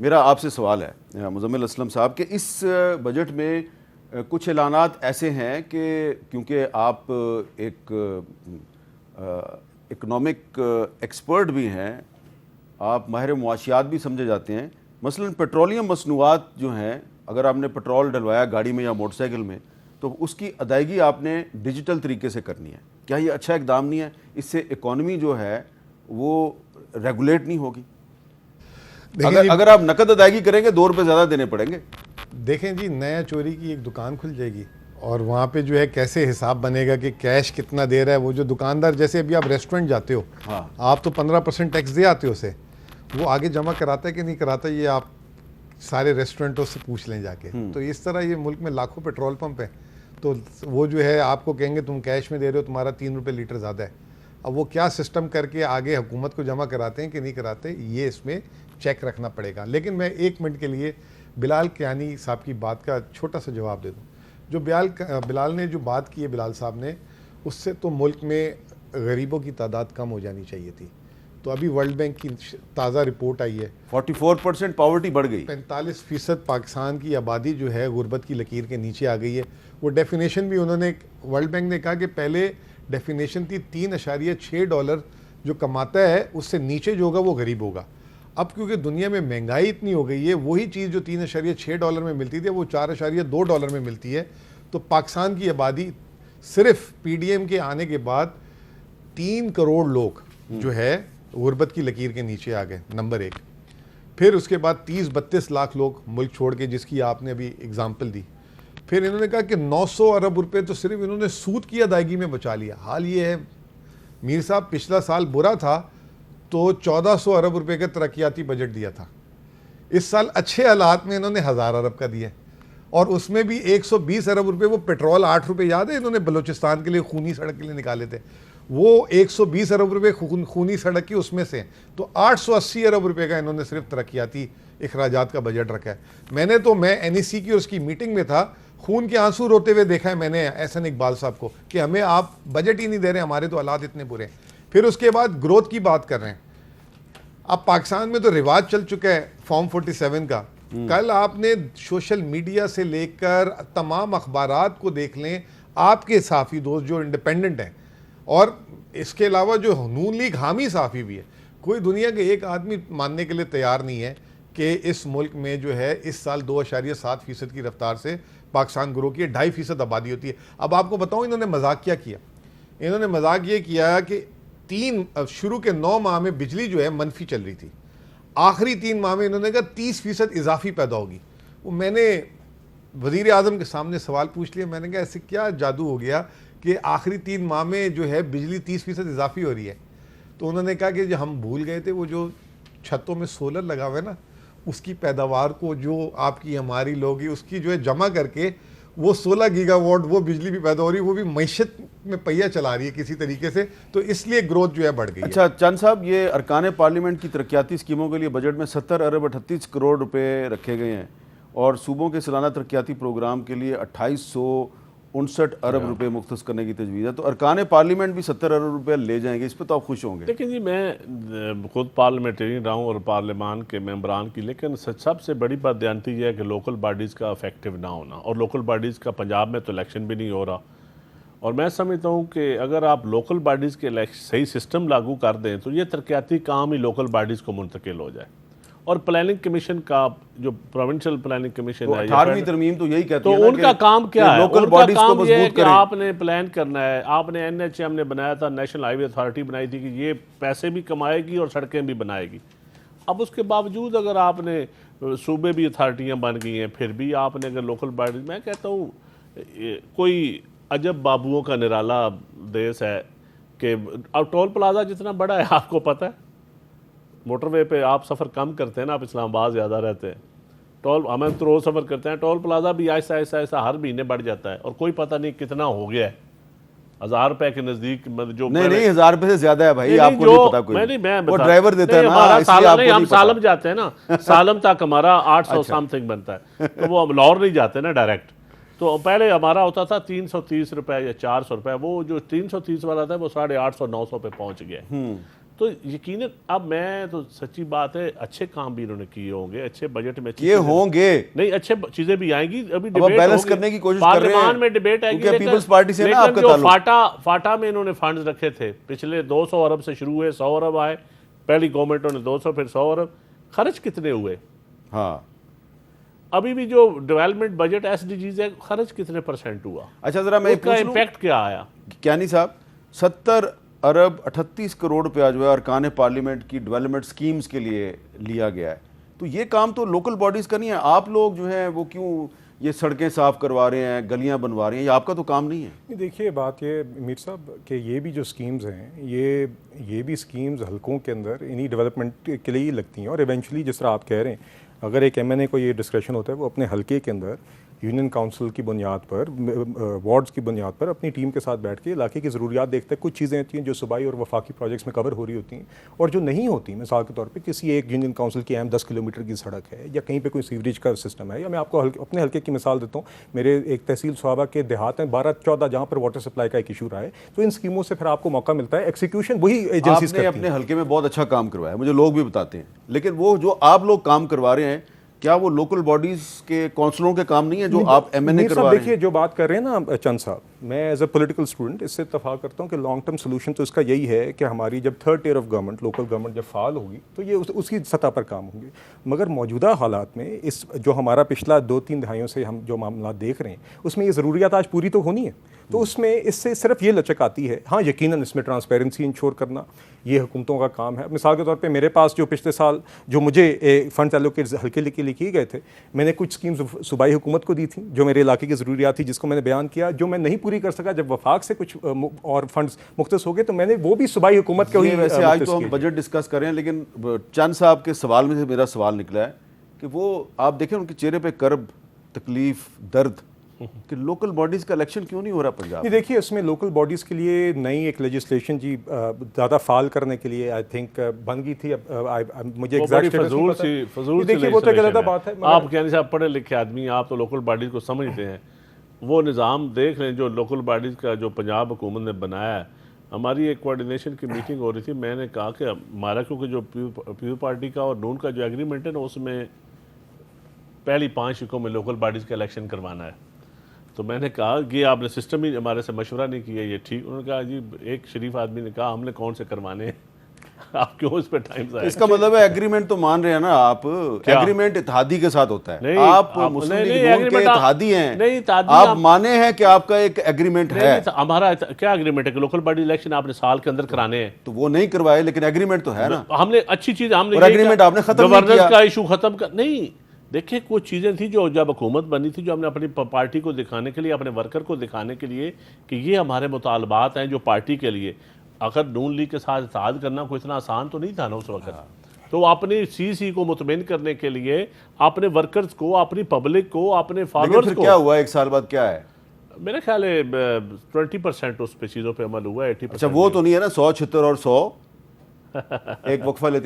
मेरा आपसे सवाल है मुज़म्मिल असलम साहब कि इस बजट में कुछ ऐलानात ऐसे हैं कि क्योंकि आप एक इकनॉमिक एक्सपर्ट भी हैं, आप माहिर मुआशियात भी समझे जाते हैं। मसलन पेट्रोलियम मसनूआत जो हैं, अगर आपने पेट्रोल डलवाया गाड़ी में या मोटरसाइकिल में तो उसकी अदायगी आपने डिजिटल तरीके से करनी है। क्या ये अच्छा इकदाम नहीं है? इससे इकॉनमी जो है वो रेगुलेट नहीं होगी? अगर आप नकद अदायगी करेंगे 2 रुपये ज़्यादा देने पड़ेंगे। देखें जी, नया चोरी की एक दुकान खुल जाएगी और वहाँ पे जो है कैसे हिसाब बनेगा कि कैश कितना दे रहा है वो जो दुकानदार। जैसे अभी आप रेस्टोरेंट जाते हो, हाँ, आप तो 15% टैक्स दे आते हो उसे, वो आगे जमा कराता है कि नहीं कराता, ये आप सारे रेस्टोरेंटों से पूछ लें जाके। तो इस तरह ये मुल्क में लाखों पेट्रोल पंप है, तो वो जो है आपको कहेंगे तुम कैश में दे रहे हो, तुम्हारा 3 रुपये लीटर ज़्यादा है। अब वो क्या सिस्टम करके आगे हुकूमत को जमा कराते हैं कि नहीं कराते, ये इसमें चेक रखना पड़ेगा। लेकिन मैं 1 मिनट के लिए बिलाल कियानी साहब की बात का छोटा सा जवाब दे दूं। जो बिलाल ने जो बात की है, बिलाल साहब ने, उससे तो मुल्क में गरीबों की तादाद कम हो जानी चाहिए थी। तो अभी वर्ल्ड बैंक की ताज़ा रिपोर्ट आई है, 44% पावर्टी बढ़ गई, 45% पाकिस्तान की आबादी जो है गुर्बत की लकीर के नीचे आ गई है। वो डेफिनेशन भी उन्होंने, वर्ल्ड बैंक ने कहा कि पहले डेफिनेशन थी $3.6 जो कमाता है उससे नीचे जो होगा वो गरीब होगा। अब क्योंकि दुनिया में महंगाई इतनी हो गई है, वही चीज़ जो $3.6 में मिलती थी वो $4.2 में मिलती है। तो पाकिस्तान की आबादी सिर्फ पीडीएम के आने के बाद 3 करोड़ लोग जो है गुर्बत की लकीर के नीचे आ गए, नंबर 1। फिर उसके बाद 30-32 लाख लोग मुल्क छोड़ के, जिसकी आपने अभी एग्जाम्पल दी। फिर इन्होंने कहा कि 900 अरब रुपए तो सिर्फ इन्होंने सूद की अदायगी में बचा लिया। हाल ये है मीर साहब, पिछला साल बुरा था तो 1400 अरब रुपए का तरक्याती बजट दिया था। इस साल अच्छे हालात में इन्होंने 1000 अरब का दिया और उसमें भी 120 अरब रुपए वो पेट्रोल 8 रुपये, याद है इन्होंने बलूचिस्तान के लिए खूनी सड़क के लिए निकाले थे, वो 120 अरब रुपए खूनी सड़क की उसमें से, तो 880 अरब रुपए का इन्होंने सिर्फ तरक्याती अखराजात का बजट रखा है। मैं NEC की और उसकी मीटिंग में था, खून के आंसू रोते हुए देखा है मैंने एहसन इकबाल साहब को कि हमें आप बजट ही नहीं दे रहे, हमारे तो हालात इतने बुरे हैं। फिर उसके बाद ग्रोथ की बात कर रहे हैं। अब पाकिस्तान में तो रिवाज चल चुका है फॉर्म 47 का। कल आपने सोशल मीडिया से लेकर तमाम अखबारात को देख लें, आपके साफ़ी दोस्त जो इंडिपेंडेंट हैं और इसके अलावा जो नून लीग हामी साफ़ी भी है, कोई दुनिया के एक आदमी मानने के लिए तैयार नहीं है कि इस मुल्क में जो है इस साल 2.7% की रफ्तार से पाकिस्तान ग्रो की है, 2.5% आबादी होती है। अब आपको बताऊं इन्होंने मजाक क्या किया, इन्होंने मजाक ये किया कि शुरू के 9 माह में बिजली जो है मनफी चल रही थी, आखिरी 3 माह में इन्होंने कहा 30% इजाफी पैदा होगी। वो मैंने वज़ीर आज़म के सामने सवाल पूछ लिया, मैंने कहा ऐसे क्या जादू हो गया कि आखिरी 3 माह में जो है बिजली 30% इजाफी हो रही है। तो उन्होंने कहा कि जो हम भूल गए थे, वो जो छतों में सोलर लगा हुआ है ना, उसकी पैदावार को जो आपकी हमारी लोगी उसकी जो है जमा करके वो 16 गीगावाट वो बिजली भी पैदा हो रही है, वो भी मईशत में पहिया चला रही है किसी तरीके से, तो इसलिए ग्रोथ जो है बढ़ गई। अच्छा चंद साहब, ये अरकान पार्लियामेंट की तरक्याती स्कीमों के लिए बजट में 70 अरब 38 करोड़ रुपए रखे गए हैं और सूबों के सालाना तरक्याती प्रोग्राम के लिए 2859 अरब रुपए मुख्तस करने की तजवीज़ है। तो अरकान पार्लियामेंट भी 70 अरब रुपये ले जाएंगे, इस पर तो आप खुश होंगे। लेकिन जी मैं खुद पार्लियामेंटेरियन रहा हूँ और पार्लियामान के मेंबरान की, लेकिन सबसे बड़ी बात जानती है कि लोकल बॉडीज़ का इफेक्टिव ना होना, और लोकल बॉडीज़ का पंजाब में तो इलेक्शन भी नहीं हो रहा। और मैं समझता हूँ कि अगर आप लोकल बॉडीज़ के सही सिस्टम लागू कर दें तो ये तरक्याती काम ही लोकल बॉडीज़ को मुंतकिल हो जाए। और प्लानिंग कमीशन का जो प्रोविंशियल प्लानिंग कमीशन है, 18वीं तरमीम तो यही कहती है तो उनका काम क्या है? लोकल बॉडीज को मजबूत करें। आपने प्लान करना है, आपने NHM ने बनाया था, नेशनल हाईवे अथॉरिटी बनाई थी कि ये पैसे भी कमाएगी और सड़कें भी बनाएगी। अब उसके बावजूद अगर आपने सूबे भी अथॉरिटियाँ बन गई हैं, फिर भी आपने अगर लोकल बॉडीज, मैं कहता हूँ कोई अजब बाबुओं का निराला देश है कि अब टोल प्लाजा जितना बड़ा है आपको पता है, मोटरवे पे आप सफ़र कम करते हैं ना, आप इस्लामाबाद ज़्यादा रहते हैं, हमें तो रोज़ सफ़र करते हैं, टोल प्लाजा भी ऐसा हर महीने बढ़ जाता है और कोई पता नहीं कितना हो गया है। 1000 रुपए के नज़दीक जो नहीं 1000 रुपए से ज़्यादा है भाई, आपको नहीं पता कोई, वो ड्राइवर देता है ना, हम सालम जाते हैं ना, सालम तक हमारा 800 समथिंग बनता है, तो वो हम लाहौर नहीं जाते ना डायरेक्ट। तो पहले हमारा होता था 330 रुपये या 400 रुपये, वो जो 330 वाला था वो 850-900 पे पहुँच गया। तो यकीनन अब मैं तो सच्ची बात है, अच्छे काम भी इन्होंने किए होंगे, अच्छे बजट में अच्छी ये चीजें- होंगे। नहीं, अच्छे चीजें भी आएंगी, अभी अब डिबेट बैलेंस होगी, करने की कोशिश कर रहे हैं, पार्लियामान में डिबेट आएगी। क्योंकि पीपल्स पार्टी से ना लेकिन आपका जो ताल्लुक। फाटा में इन्होंने फंड्स रखे थे, पिछले 200 अरब से शुरू हुए, 100 अरब आए, पहली गवर्नमेंटों ने 200, फिर 100 अरब, खर्च कितने हुए? हाँ, अभी भी जो डेवलपमेंट बजट एसडीजीज है, खर्च कितने % हुआ? अच्छा जरा मैं उसका पूछ लूं, इम्पैक्ट क्या आया? क्यानी साहब, 70 अरब 38 करोड़ रुपया जो है अरकान पार्लियामेंट की डेवलपमेंट स्कीम्स के लिए लिया गया है, तो ये काम तो लोकल बॉडीज़ का नहीं है। आप लोग जो हैं वो क्यों ये सड़कें साफ़ करवा रहे हैं, गलियां बनवा रहे हैं, ये आपका तो काम नहीं है? नहीं, देखिए बात ये मीर साहब कि ये भी जो स्कीम्स हैं ये भी स्कीम्स हलकों के अंदर इन्हीं डेवलपमेंट के लिए ही लगती हैं, और इवेंचुअली जिस तरह आप कह रहे हैं, अगर एक एमएनए को ये डिस्कशन होता है, वो अपने हलके के अंदर यूनियन काउंसिल की बुनियाद पर, वार्ड्स की बुनियाद पर अपनी टीम के साथ बैठ के इलाके की ज़रूरियात देखते हैं। कुछ चीज़ें होती हैं जो सूबाई और वफाकी प्रोजेक्ट्स में कवर हो रही होती हैं, और जो नहीं होती, मिसाल के तौर पे किसी एक यूनियन काउंसिल की अहम 10 किलोमीटर की सड़क है, या कहीं पे कोई सीवरेज का सिस्टम है, या मैं आपको अपने हल्के की मिसाल देता हूँ, मेरे एक तहसील स्वाबा के देहात में 12-14 जहाँ पर वाटर सप्लाई का एक इशू रहा है, तो इन स्कीमों से फिर आपको मौका मिलता है, एक्सिक्यूशन वही एजेंसीज आपने अपने हल्के में बहुत अच्छा काम करवाया, मुझे लोग भी बताते हैं, लेकिन वो जो आप लोग काम करवा रहे हैं, क्या वो लोकल बॉडीज के काउंसिलरों के काम नहीं है जो आप एमएनए करवा रहे हैं? देखिए, जो बात कर रहे हैं ना चंद साहब, मैं एज अ पॉलिटिकल स्टूडेंट इससे इत्तफाक करता हूँ कि लॉन्ग टर्म सोल्यूशन तो इसका यही है कि हमारी जब third tier of government, local government जब फाल होगी, तो ये उसकी सतह पर काम होंगे। मगर मौजूदा हालात में इस जो हमारा पिछला 2-3 दहाइयों से हम जो मामला देख रहे हैं, उसमें ये ज़रूरियात आज पूरी तो होनी है, तो उसमें इससे सिर्फ ये लचक आती है। हाँ, यकीनन इसमें ट्रांसपेरेंसी इंश्योर करना ये हुकूमतों का काम है। मिसाल के तौर पे मेरे पास जो पिछले साल जो मुझे फंड एलोकेट हल्के के लिए किए गए थे, मैंने कुछ स्कीम्स सूबाई हुकूमत को दी थी जो मेरे इलाके की ज़रूरियात थी, जिसको मैंने बयान किया, जो मैं नहीं पूरी कर सका, जब वफाक से कुछ और फंड्स मुख्तस हो गए, तो मैंने वो भी सूबाई हुकूमत को ही वैसे आज मुख्तस तो हम किए। बजट डिस्कस कर रहे हैं, लेकिन चंद साहब के सवाल में से मेरा सवाल निकला है कि वो आप देखें उनके चेहरे पे कर्ब, तकलीफ, दर्द, कि लोकल बॉडीज़ का इलेक्शन क्यों नहीं हो रहा पंजाब? नहीं, देखिए इसमें लोकल बॉडीज़ के लिए नई एक लेजिस्लेशन जी ज़्यादा फाल करने के लिए आई थिंक बन गई थी। मुझे एग्जैक्ट फजूल देखिए वो तो गलत बात है। आप कहने से आप पढ़े लिखे आदमी, आप तो लोकल बॉडीज को समझते हैं। वो निज़ाम देख लें जो लोकल बॉडीज़ का जो पंजाब हुकूमत ने बनाया है। हमारी एक कोऑर्डिनेशन की मीटिंग हो रही थी, मैंने कहा कि हमारा क्योंकि जो पीपल पार्टी का और नून का जो एग्रीमेंट है ना, उसमें पहली 5 शिकों में लोकल बॉडीज़ का इलेक्शन करवाना है। तो मैंने कहा कि आपने सिस्टम ही हमारे से मशवरा नहीं किया, ये ठीक? उन्होंने कहा जी, एक शरीफ आदमी ने कहा हमने कौन से करवाने हैं आप क्यों इस पे टाइम ज़ाया? इसका मतलब है एग्रीमेंट तो मान रहे हैं ना आप, एग्रीमेंट इत्तेहादी के साथ होता है। नहीं, आप आप- मुस्लिम नहीं, लीग नहीं, नून के एग्रीमेंट इत्तेहादी हैं, नहीं, इत्तेहादी आप आप- माने हैं कि आपका एक एग्रीमेंट है, नहीं, हमारा क्या एग्रीमेंट है कि लोकल बॉडी इलेक्शन आपने साल के अंदर कराने हैं? तो वो नहीं करवाए, लेकिन एग्रीमेंट तो है ना। हमने अच्छी चीज हमने और यही agreement कहा, आपने खत्म नहीं गवर्नेंस किया। का इशू खत्म कर नहीं। देखिए, कुछ चीज़ें थी जो जब हुकूमत बनी थी, जो हमने अपनी पार्टी को दिखाने के लिए, अपने वर्कर को दिखाने के लिए कि ये हमारे मुतालबात हैं जो पार्टी के लिए, अगर नून लीग के साथ इत्तेहाद करना कोई इतना आसान तो नहीं था ना उस वक्त। तो अपनी सीसी को मुतमिन करने के लिए अपने वर्कर्स को, अपनी पब्लिक को, अपने लेकिन फॉलोअर्स फिर को, क्या हुआ एक साल बाद, क्या है? मेरे ख्याल है 20% उस पे चीज़ों पे अमल हुआ है, 80%। अच्छा, वो तो नहीं है ना 100, 76 और 100 एक वक्फा लेते